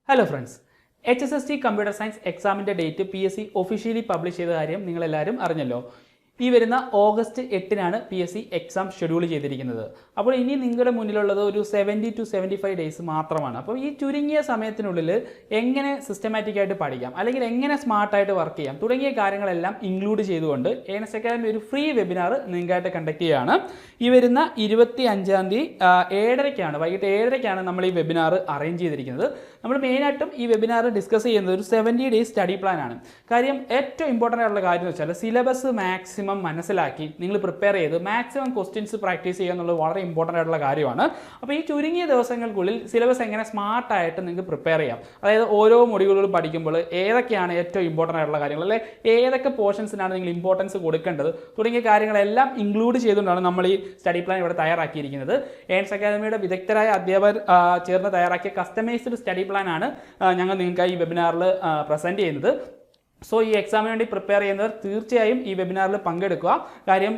Hello friends, HSST computer science എക്സാമിൻ്റെ date PSC officially publish ചെയ്ത കാര്യം നിങ്ങളെല്ലാവരും അറിഞ്ഞല്ലോ. ഈ വരുന്ന ഓഗസ്റ്റ് 8-നാണ് PSC എക്സാം ഷെഡ്യൂൾ ചെയ്തിരിക്കുന്നത്. അപ്പോൾ ഇനി നിങ്ങളുടെ മുന്നിലുള്ളത് ഒരു 70 to 75 ഡേയ്സ് മാത്രമാണ്. അപ്പോൾ ഈ ചുരുങ്ങിയ സമയത്തിനുള്ളിൽ എങ്ങനെ സിസ്റ്റമാറ്റിക്കായിട്ട് പഠിക്കാം, അല്ലെങ്കിൽ എങ്ങനെ സ്മാർട്ടായിട്ട് വർക്ക് ചെയ്യാം തുടങ്ങിയ കാര്യങ്ങളെല്ലാം ഇൻക്ലൂഡ് ചെയ്തുകൊണ്ട് ഏണസ്റ്റ് അക്കാദമി ഒരു ഫ്രീ വെബിനാർ നിങ്ങൾക്കായിട്ട് കണ്ടക്ട് ചെയ്യുകയാണ്. ഈ വരുന്ന 25-ാം തീയതി 7:30 വൈകിട്ട് 7:30 നമ്മൾ ഈ വെബിനാർ അറേഞ്ച് ചെയ്തിരിക്കുന്നത്. നമ്മൾ മെയിനായിട്ടും ഈ വെബിനാർ ഡിസ്കസ് ചെയ്യുന്നത് ഒരു 70 ഡേയ്സ് സ്റ്റഡി പ്ലാൻ ആണ്. കാര്യം ഏറ്റവും ഇമ്പോർട്ടൻ്റ് ആയിട്ടുള്ള കാര്യം എന്ന് വെച്ചാൽ സിലബസ് മാക്സിമം മനസ്സിലാക്കി നിങ്ങൾ പ്രിപ്പയർ ചെയ്ത് മാക്സിമം ക്വസ്റ്റ്യൻസ് പ്രാക്ടീസ് ചെയ്യുക എന്നുള്ളത് വളരെ ഇമ്പോർട്ടൻ്റ് ആയിട്ടുള്ള കാര്യമാണ്. അപ്പോൾ ഈ ചുരുങ്ങിയ ദിവസങ്ങൾക്കുള്ളിൽ സിലബസ് എങ്ങനെ സ്മാർട്ടായിട്ട് നിങ്ങൾക്ക് പ്രിപ്പയർ ചെയ്യാം, അതായത് ഓരോ മൊഡ്യൂളുകൾ പഠിക്കുമ്പോൾ ഏതൊക്കെയാണ് ഏറ്റവും ഇമ്പോർട്ടൻ്റ് ആയിട്ടുള്ള കാര്യങ്ങൾ, അല്ലെ ഏതൊക്കെ പോർഷൻസിനാണ് നിങ്ങൾ ഇമ്പോർട്ടൻസ് കൊടുക്കേണ്ടത് തുടങ്ങിയ കാര്യങ്ങളെല്ലാം ഇൻക്ലൂഡ് ചെയ്തുകൊണ്ടാണ് നമ്മൾ ഈ സ്റ്റഡി പ്ലാൻ ഇവിടെ തയ്യാറാക്കിയിരിക്കുന്നത്. ഏൺസ് അക്കാദമിയുടെ വിദഗ്ധരായ അധ്യാപകർ ചേർന്ന് തയ്യാറാക്കിയ കസ്റ്റമൈസ്ഡ് സ്റ്റഡി പ്ലാൻ ആണ് ഞങ്ങൾ നിങ്ങൾക്ക് ഈ വെബിനാറിൽ പ്രസൻറ്റ് ചെയ്യുന്നത്. സോ ഈ എക്സാമിന് വേണ്ടി പ്രിപ്പയർ ചെയ്യുന്നവർ തീർച്ചയായും ഈ വെബിനാറിൽ പങ്കെടുക്കുക. കാര്യം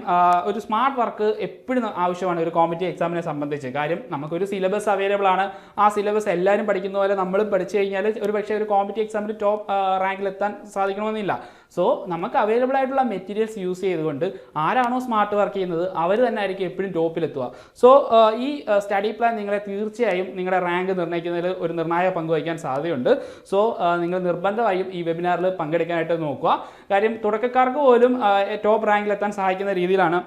ഒരു സ്മാർട്ട് വർക്ക് എപ്പോഴും ആവശ്യമാണ് ഒരു കോമ്പറ്റീവ് എക്സാമിനെ സംബന്ധിച്ച്. കാര്യം നമുക്കൊരു സിലബസ് അവൈലബിൾ ആണ്. ആ സിലബസ് എല്ലാവരും പഠിക്കുന്ന പോലെ നമ്മളും പഠിച്ചു കഴിഞ്ഞാൽ ഒരു പക്ഷേ ഒരു കോമ്പറ്റീവ് എക്സാമിൽ ടോപ്പ് റാങ്കിൽ എത്താൻ സാധിക്കണമെന്നില്ല. സോ നമുക്ക് അവൈലബിൾ ആയിട്ടുള്ള മെറ്റീരിയൽസ് യൂസ് ചെയ്തുകൊണ്ട് ആരാണോ സ്മാർട്ട് വർക്ക് ചെയ്യുന്നത് അവർ തന്നെ ആയിരിക്കും എപ്പോഴും ടോപ്പിലെത്തുക. സോ ഈ സ്റ്റഡി പ്ലാൻ നിങ്ങളെ തീർച്ചയായും നിങ്ങളുടെ റാങ്ക് നിർണ്ണയിക്കുന്നതിൽ ഒരു നിർണായക പങ്ക് വഹിക്കാൻ സാധ്യതയുണ്ട്. സോ നിങ്ങൾ നിർബന്ധമായും ഈ വെബിനാറിൽ പങ്കെടുക്കാനായിട്ട് നോക്കുക. കാര്യം തുടക്കക്കാർക്ക് പോലും ടോപ്പ് റാങ്കിലെത്താൻ സഹായിക്കുന്ന രീതിയിലാണ്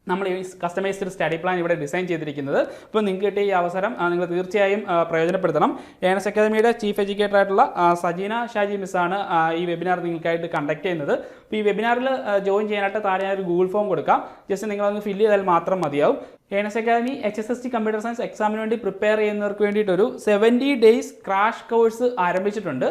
നമ്മൾ ഈ കസ്റ്റമൈസ്ഡ് സ്റ്റഡി പ്ലാൻ ഇവിടെ ഡിസൈൻ ചെയ്തിരിക്കുന്നത്. അപ്പോൾ നിങ്ങൾക്ക് കിട്ടിയ ഈ അവസരം നിങ്ങൾ തീർച്ചയായും പ്രയോജനപ്പെടുത്തണം. ഏണസ്റ്റ് അക്കാദമിയുടെ ചീഫ് എഡ്യൂക്കേറ്റർ ആയിട്ടുള്ള സജീന ഷാജി മിസ്സാണ് ഈ വെബിനാർ നിങ്ങൾക്കായിട്ട് കണ്ടക്ട് ചെയ്യുന്നത്. അപ്പോൾ ഈ വെബിനാറിൽ ജോയിൻ ചെയ്യാനായിട്ട് താഴെ ഒരു ഗൂഗിൾ ഫോം കൊടുക്കാം. ജസ്റ്റ് നിങ്ങളൊന്ന് ഫില്ല് ചെയ്താൽ മാത്രം മതിയാവും. Ernest Academy HSST computer science എക്സാമിന് വേണ്ടി പ്രിപ്പയർ ചെയ്യുന്നവർക്ക് വേണ്ടിയിട്ടൊരു 70 ഡേയ്സ് ക്രാഷ് കോഴ്സ് ആരംഭിച്ചിട്ടുണ്ട്.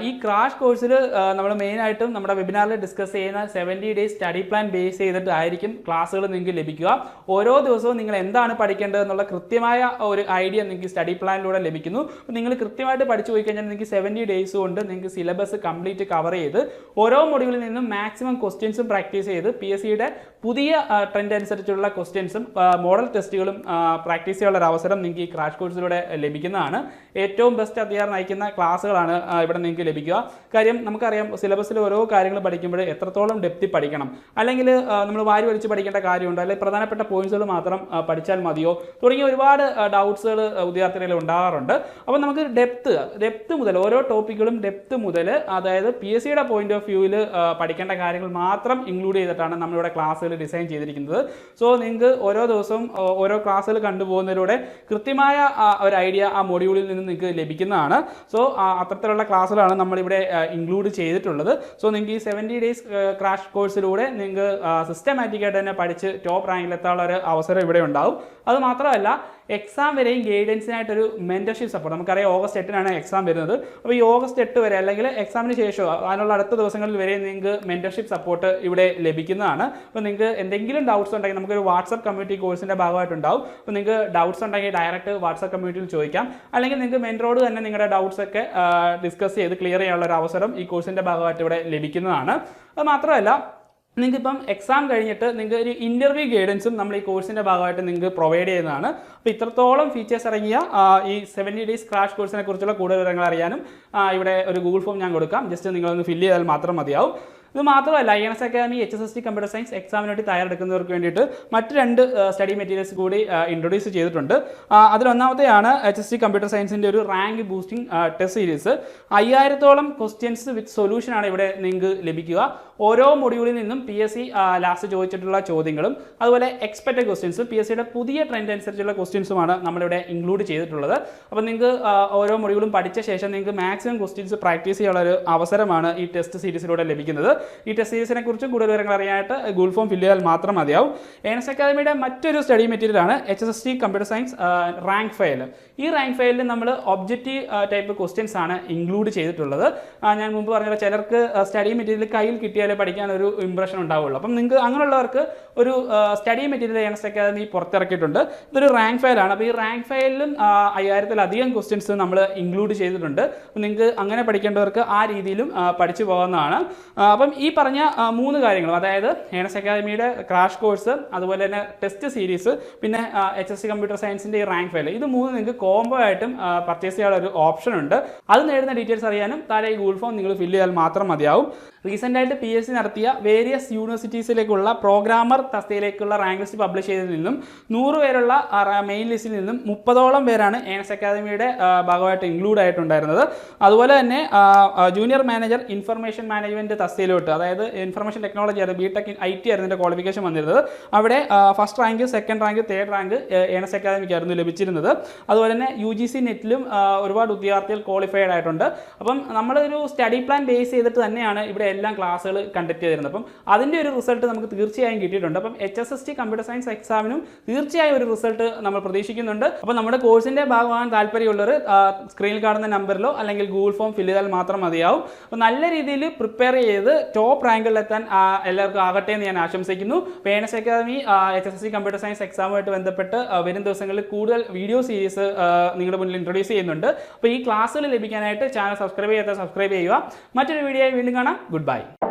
ഈ ക്രാഷ് കോഴ്സിൽ നമ്മൾ മെയിനായിട്ടും നമ്മുടെ വെബിനാറിൽ ഡിസ്കസ് ചെയ്യുന്ന 70 ഡേയ്സ് സ്റ്റഡി പ്ലാൻ ബേസ് ചെയ്തിട്ടായിരിക്കും ക്ലാസ്സുകൾ നിങ്ങൾക്ക് ലഭിക്കുക. ഓരോ ദിവസവും നിങ്ങൾ എന്താണ് പഠിക്കേണ്ടത് എന്നുള്ള കൃത്യമായ ഒരു ഐഡിയ നിങ്ങൾക്ക് സ്റ്റഡി പ്ലാനിലൂടെ ലഭിക്കുന്നു. അപ്പോൾ നിങ്ങൾ കൃത്യമായിട്ട് പഠിച്ചു പോയി കഴിഞ്ഞാൽ നിങ്ങൾക്ക് 70 ഡേയ്സ് കൊണ്ട് നിങ്ങൾക്ക് സിലബസ് കംപ്ലീറ്റ് കവർ ചെയ്ത് ഓരോ മൊഡ്യൂളിൽ നിന്നും മാക്സിമം ക്വസ്റ്റ്യൻസും പ്രാക്ടീസ് ചെയ്ത് PSCയുടെ പുതിയ ട്രെൻഡ് അനുസരിച്ചുള്ള ക്വസ്റ്റ്യൻസും മോഡൽ ടെസ്റ്റുകളും പ്രാക്ടീസ് ചെയ്യാനുള്ള ഒരു അവസരം നിങ്ങൾക്ക് ഈ ക്രാഷ് കോഴ്സിലൂടെ ലഭിക്കുന്നതാണ്. ഏറ്റവും ബെസ്റ്റ് അധ്യാപകർ നയിക്കുന്ന ക്ലാസ്സുകളാണ് ഇവിടെ നിങ്ങൾക്ക് ലഭിക്കുക. കാര്യം നമുക്കറിയാം സിലബസിൽ ഓരോ കാര്യങ്ങൾ പഠിക്കുമ്പോൾ എത്രത്തോളം ഡെപ്തി പഠിക്കണം, അല്ലെങ്കിൽ നമ്മൾ വാരി വലിച്ച് പഠിക്കേണ്ട കാര്യമുണ്ടോ, അല്ലെങ്കിൽ പ്രധാനപ്പെട്ട പോയിന്റ്സുകൾ മാത്രം പഠിച്ചാൽ മതിയോ തുടങ്ങിയ ഒരുപാട് ഡൗട്ട്സുകൾ വിദ്യാർത്ഥികളിൽ ഉണ്ടാകാറുണ്ട്. അപ്പോൾ നമുക്ക് ഡെപ്ത് മുതൽ ഓരോ ടോപ്പിക്കുകളും ഡെപ്ത് മുതൽ, അതായത് PSCയുടെ പോയിന്റ് ഓഫ് വ്യൂവിൽ പഠിക്കേണ്ട കാര്യങ്ങൾ മാത്രം ഇൻക്ലൂഡ് ചെയ്തിട്ടാണ് നമ്മളിവിടെ ക്ലാസ്സുകൾ ഡിസൈൻ ചെയ്തിരിക്കുന്നത്. സോ നിങ്ങൾക്ക് ഓരോ ദിവസവും ഓരോ ക്ലാസ്സുകൾ കണ്ടുപോകുന്നതിലൂടെ കൃത്യമായ ഒരു ഐഡിയ ആ മൊഡ്യൂളിൽ നിന്ന് നിങ്ങൾക്ക് ലഭിക്കുന്നതാണ്. സോ അത്തരത്തിലുള്ള ക്ലാസ്സുകളാണ് നമ്മളിവിടെ ഇൻക്ലൂഡ് ചെയ്തിട്ടുള്ളത്. സോ നിങ്ങൾക്ക് ഈ 70 ഡേയ്സ് ക്രാഷ് കോഴ്സിലൂടെ നിങ്ങൾക്ക് സിസ്റ്റമാറ്റിക്കായിട്ട് തന്നെ പഠിച്ച് ടോപ്പ് റാങ്കിലെത്താനുള്ള ഒരു അവസരം ഇവിടെ ഉണ്ടാവും. അതുമാത്രമല്ല എക്സാം വരെയും ഗൈഡൻസിനായിട്ടൊരു മെൻറ്റർഷിപ്പ് സപ്പോർട്ട്. നമുക്കറിയാം ഓഗസ്റ്റ് 8-നാണ് എക്സാം വരുന്നത്. അപ്പോൾ ഈ ഓഗസ്റ്റ് 8 വരെ അല്ലെങ്കിൽ എക്സാമിന് ശേഷം അതിനുള്ള അടുത്ത ദിവസങ്ങളിൽ വരെ നിങ്ങൾക്ക് മെൻറ്റർഷിപ്പ് സപ്പോർട്ട് ഇവിടെ ലഭിക്കുന്നതാണ്. അപ്പോൾ നിങ്ങൾക്ക് എന്തെങ്കിലും ഡൗട്ട്സ് ഉണ്ടെങ്കിൽ നമുക്കൊരു വാട്സപ്പ് കമ്മ്യൂണിറ്റി കോഴ്സിൻ്റെ ഭാഗമായിട്ടുണ്ടാവും. അപ്പോൾ നിങ്ങൾക്ക് ഡൗട്ട്സ് ഉണ്ടെങ്കിൽ ഡയറക്റ്റ് വാട്സപ്പ് കമ്മ്യൂണിറ്റിയിൽ ചോദിക്കാം, അല്ലെങ്കിൽ നിങ്ങൾക്ക് മെൻറ്ററോട് തന്നെ നിങ്ങളുടെ ഡൗട്ട്സ് ഒക്കെ ഡിസ്കസ് ചെയ്ത് ക്ലിയർ ചെയ്യാനുള്ള ഒരു അവസരം ഈ കോഴ്സിൻ്റെ ഭാഗമായിട്ട് ഇവിടെ ലഭിക്കുന്നതാണ്. അത് മാത്രമല്ല നിങ്ങൾക്കിപ്പം എക്സാം കഴിഞ്ഞിട്ട് നിങ്ങൾക്ക് ഒരു ഇൻ്റർവ്യൂ ഗൈഡൻസും നമ്മൾ ഈ കോഴ്സിൻ്റെ ഭാഗമായിട്ട് നിങ്ങൾക്ക് പ്രൊവൈഡ് ചെയ്യുന്നതാണ്. അപ്പോൾ ഇത്രത്തോളം ഫീച്ചേഴ്സ് ഇറങ്ങിയ ഈ 70 ഡേയ്സ് ക്രാഷ് കോഴ്സിനെ കുറിച്ചുള്ള കൂടുതൽ വിവരങ്ങൾ അറിയാനും ഇവിടെ ഒരു ഗൂഗിൾ ഫോം ഞാൻ കൊടുക്കാം. ജസ്റ്റ് നിങ്ങളൊന്ന് ഫില്ല് ചെയ്താൽ മാത്രം മതിയാവും. ഇത് മാത്രമല്ല Ernest Academy HSST computer science എക്സാമിന് വേണ്ടി തയ്യാറെടുക്കുന്നവർക്ക് വേണ്ടിയിട്ട് മറ്റ് 2 സ്റ്റഡി മെറ്റീരിയൽസ് കൂടി ഇൻട്രൊഡ്യൂസ് ചെയ്തിട്ടുണ്ട്. അതിലൊന്നാമത്തെയാണ് HSST കമ്പ്യൂട്ടർ സയൻസിൻ്റെ ഒരു റാങ്ക് ബൂസ്റ്റിംഗ് ടെസ്റ്റ് സീരീസ്. 5000-ഓളം ക്വസ്റ്റ്യൻസ് വിത്ത് സൊല്യൂഷനാണ് ഇവിടെ നിങ്ങൾക്ക് ലഭിക്കുക. ഓരോ മൊഡ്യൂളിൽ നിന്നും PSC ലാസ്റ്റ് ചോദിച്ചിട്ടുള്ള ചോദ്യങ്ങളും അതുപോലെ എക്സ്പെക്റ്റഡ് ക്വസ്റ്റ്യൻസും PSCയുടെ പുതിയ ട്രെൻഡ് അനുസരിച്ചുള്ള ക്വസ്റ്റ്യൻസുമാണ് നമ്മളിവിടെ ഇൻക്ലൂഡ് ചെയ്തിട്ടുള്ളത്. അപ്പോൾ നിങ്ങൾക്ക് ഓരോ മൊഡ്യൂളും പഠിച്ച ശേഷം നിങ്ങൾക്ക് മാക്സിമം ക്വസ്റ്റ്യൻസ് പ്രാക്ടീസ് ചെയ്യാനുള്ള ഒരു അവസരമാണ് ഈ ടെസ്റ്റ് സീരീസിലൂടെ ലഭിക്കുന്നത്. ഈ ടെസ്റ്റ് സീരീസിനെ കുറിച്ചും കൂടുതൽ വിവരങ്ങൾ അറിയാനായിട്ട് ഗൂഗിൾ ഫോം ഫില്ല് ചെയ്താൽ മാത്രം മതിയാവും. ഏണസ്റ്റ് അക്കാദമിയുടെ മറ്റൊരു സ്റ്റഡി മെറ്റീരിയലാണ് HSST computer science rank file. ഈ റാങ്ക് ഫയലിൽ നമ്മൾ ഒബ്ജക്റ്റീവ് ടൈപ്പ് ക്വസ്റ്റ്യൻസ് ആണ് ഇൻക്ലൂഡ് ചെയ്തിട്ടുള്ളത്. ഞാൻ മുമ്പ് പറഞ്ഞ ചിലർക്ക് സ്റ്റഡി മെറ്റീരിയൽ കയ്യിൽ കിട്ടിയാലേ പഠിക്കാൻ ഒരു ഇംപ്രഷൻ ഉണ്ടാവുള്ളൂ. അപ്പം നിങ്ങൾക്ക് അങ്ങനെയുള്ളവർക്ക് ഒരു സ്റ്റഡി മെറ്റീരിയൽ ഏണസ്റ്റ് അക്കാദമി പുറത്തിറക്കിയിട്ടുണ്ട്. ഇതൊരു റാങ്ക് ഫയലാണ്. അപ്പോൾ ഈ റാങ്ക് ഫയലിലും 5000-ലധികം ക്വസ്റ്റ്യൻസ് നമ്മൾ ഇൻക്ലൂഡ് ചെയ്തിട്ടുണ്ട്. അപ്പോൾ നിങ്ങൾക്ക് അങ്ങനെ പഠിക്കേണ്ടവർക്ക് ആ രീതിയിലും പഠിച്ചു പോകാവുന്നതാണ്. അപ്പം അപ്പം ഈ പറഞ്ഞ 3 കാര്യങ്ങളും, അതായത് ഏണസ് അക്കാദമിയുടെ ക്രാഷ് കോഴ്സ്, അതുപോലെ തന്നെ ടെസ്റ്റ് സീരീസ്, പിന്നെ HSC കമ്പ്യൂട്ടർ സയൻസിൻ്റെ ഈ റാങ്ക് ഫയൽ, ഇത് 3 നിങ്ങൾക്ക് കോംബോ ആയിട്ടും പർച്ചേസ് ചെയ്യാനുള്ള ഒരു ഓപ്ഷൻ ഉണ്ട്. അത് നേടുന്ന ഡീറ്റെയിൽസ് അറിയാനും താഴെ ഈ ഗൂഗിൾ ഫോം നിങ്ങൾ ഫില്ല് ചെയ്താൽ മാത്രം മതിയാവും. റീസെൻ്റായിട്ട് PSC നടത്തിയ വേരിയസ് യൂണിവേഴ്സിറ്റീസിലേക്കുള്ള പ്രോഗ്രാമർ തസ്തികയിലേക്കുള്ള റാങ്ക് ലിസ്റ്റ് പബ്ലിഷ് ചെയ്തതിൽ നിന്നും 100 പേരുള്ള മെയിൻ ലിസ്റ്റിൽ നിന്നും 30ഓളം പേരാണ് ഏണസ് അക്കാദമിയുടെ ഭാഗമായിട്ട് ഇൻക്ലൂഡ് ആയിട്ടുണ്ടായിരുന്നത്. അതുപോലെ തന്നെ ജൂനിയർ മാനേജർ ഇൻഫർമേഷൻ മാനേജ്മെൻറ്റ് തസ്തികയിലോട്ട്, അതായത് ഇൻഫർമേഷൻ ടെക്നോളജി ആയിരുന്നു, BTech IT ആയിരുന്നു എൻ്റെ ക്വാളിഫിക്കേഷൻ വന്നിരുന്നത്. അവിടെ first rank, second rank, third rank ഏണസ് അക്കാദമിക്കായിരുന്നു ലഭിച്ചിരുന്നത്. അതുപോലെ തന്നെ UGC നെറ്റിലും ഒരുപാട് ഉദ്യോഗാർത്ഥികൾ ക്വാളിഫൈഡ് ആയിട്ടുണ്ട്. അപ്പം നമ്മളൊരു സ്റ്റഡി പ്ലാൻ ബേസ് ചെയ്തിട്ട് തന്നെയാണ് ഇവിടെ എല്ലാം ക്ലാസ്സുകൾ കണ്ടക്ട് ചെയ്തിരുന്നത്. അപ്പം അതിൻ്റെ ഒരു റിസൾട്ട് നമുക്ക് തീർച്ചയായും കിട്ടിയിട്ടുണ്ട്. അപ്പം HSST കമ്പ്യൂട്ടർ സയൻസ് എക്സാമിനും തീർച്ചയായും ഒരു റിസൾട്ട് നമ്മൾ പ്രതീക്ഷിക്കുന്നുണ്ട്. അപ്പോൾ നമ്മുടെ കോഴ്സിൻ്റെ ഭാഗമാകാൻ താല്പര്യമുള്ളവർ സ്ക്രീനിൽ കാണുന്ന നമ്പറിലോ അല്ലെങ്കിൽ ഗൂഗിൾ ഫോം ഫില്ല് ചെയ്താൽ മാത്രം മതിയാവും. അപ്പോൾ നല്ല രീതിയിൽ പ്രിപ്പയർ ചെയ്ത് ടോപ്പ് റാങ്കുകളിലെത്താൻ എല്ലാവർക്കും ആകട്ടെ എന്ന് ഞാൻ ആശംസിക്കുന്നു. അപ്പോൾ ഏണസ് അക്കാദമി HSST കമ്പ്യൂട്ടർ സയൻസ് എക്സാമുമായിട്ട് ബന്ധപ്പെട്ട് വരും ദിവസങ്ങളിൽ കൂടുതൽ വീഡിയോ സീരീസ് നിങ്ങളുടെ മുന്നിൽ ഇൻട്രൊഡ്യൂസ് ചെയ്യുന്നുണ്ട്. അപ്പോൾ ഈ ക്ലാസ്സുകൾ ലഭിക്കാനായിട്ട് ചാനൽ സബ്സ്ക്രൈബ് ചെയ്യുക. മറ്റൊരു വീഡിയോ വീണ്ടും കാണാം. Goodbye.